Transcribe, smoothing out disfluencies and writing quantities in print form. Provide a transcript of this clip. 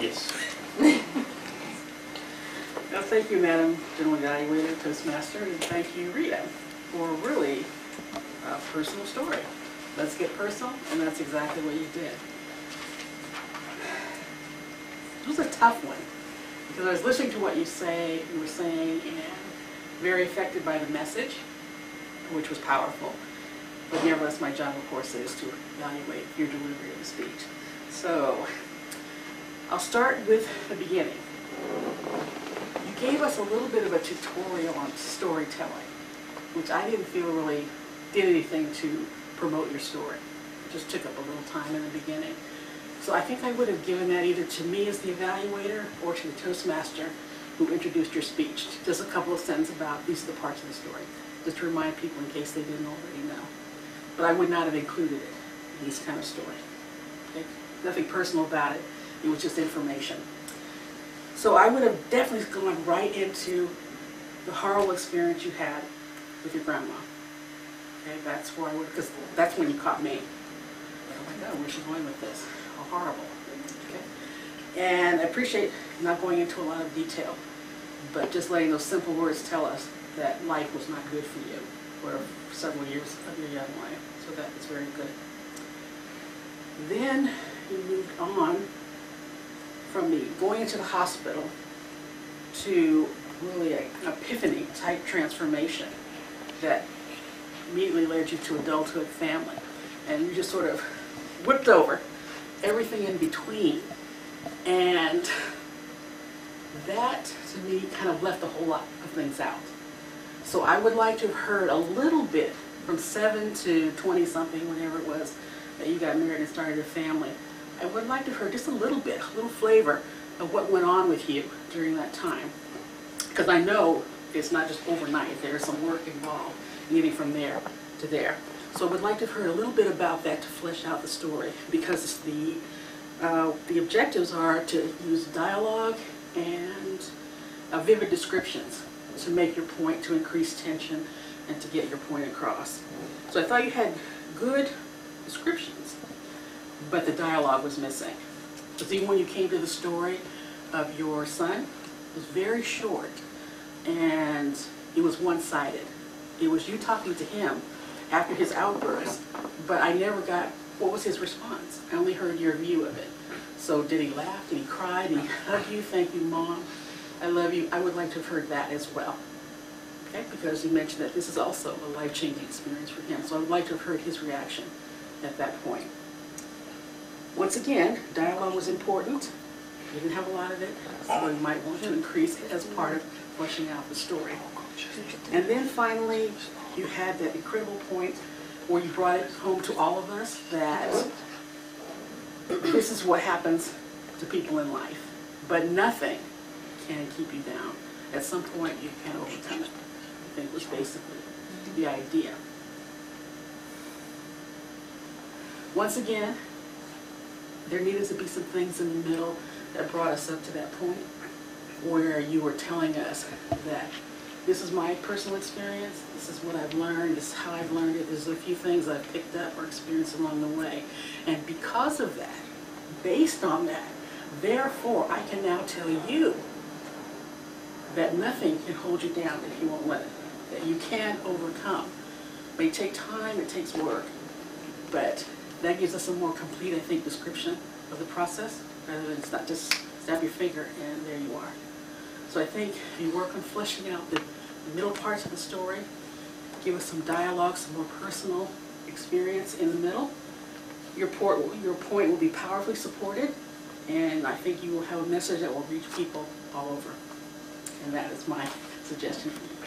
Yes. Well, thank you, Madam General Evaluator, Toastmaster, and thank you, Rita, for a really personal story. Let's get personal, and that's exactly what you did. It was a tough one, because I was listening to what you were saying, and very affected by the message, which was powerful. But nevertheless, my job, of course, is to evaluate your delivery of the speech. So, I'll start with the beginning. You gave us a little bit of a tutorial on storytelling, which I didn't feel really did anything to promote your story. It just took up a little time in the beginning. So I think I would have given that either to me as the evaluator or to the Toastmaster who introduced your speech. Just a couple of sentences about these are the parts of the story, just to remind people in case they didn't already know. But I would not have included it in this kind of story. Okay? Nothing personal about it. It was just information. So I would have definitely gone right into the horrible experience you had with your grandma. Okay, that's where I would, because that's when you caught me. Oh my God, where's she going with this? How horrible. Okay, and I appreciate not going into a lot of detail, but just letting those simple words tell us that life was not good for you for several years of your young life. So that is very good. Then you moved on from the going into the hospital to really an epiphany type transformation that immediately led you to adulthood, family, and you just sort of whipped over everything in between, and that to me kind of left a whole lot of things out. So I would like to have heard a little bit from 7 to 20 something, whenever it was that you got married and started a family. I would like to have heard just a little bit, a little flavor of what went on with you during that time. Because I know it's not just overnight. There's some work involved getting from there to there. So I would like to have heard a little bit about that to flesh out the story, because the objectives are to use dialogue and vivid descriptions to make your point, to increase tension, and to get your point across. So I thought you had good descriptions, but the dialogue was missing. Because even when you came to the story of your son, it was very short, and it was one-sided. It was you talking to him after his outburst, but I never got, what was his response? I only heard your view of it. So did he laugh? Did he cry? Did he hug you? Thank you, Mom. I love you. I would like to have heard that as well. Okay, because you mentioned that this is also a life-changing experience for him. So I would like to have heard his reaction at that point. Once again, dialogue was important. You didn't have a lot of it, so you might want to increase it as part of fleshing out the story. And then finally, you had that incredible point where you brought it home to all of us that this is what happens to people in life, but nothing can keep you down. At some point, you can overcome it. I think was basically the idea. Once again, there needed to be some things in the middle that brought us up to that point where you were telling us that this is my personal experience, this is what I've learned, this is how I've learned it, there's a few things I've picked up or experienced along the way. And because of that, based on that, therefore I can now tell you that nothing can hold you down if you won't let it, that you can overcome. It may take time, it takes work, but that gives us a more complete, I think, description of the process, rather than it's not just snap your finger and there you are. So I think if you work on fleshing out the middle parts of the story, give us some dialogue, some more personal experience in the middle, your point will be powerfully supported, and I think you will have a message that will reach people all over. And that is my suggestion for you.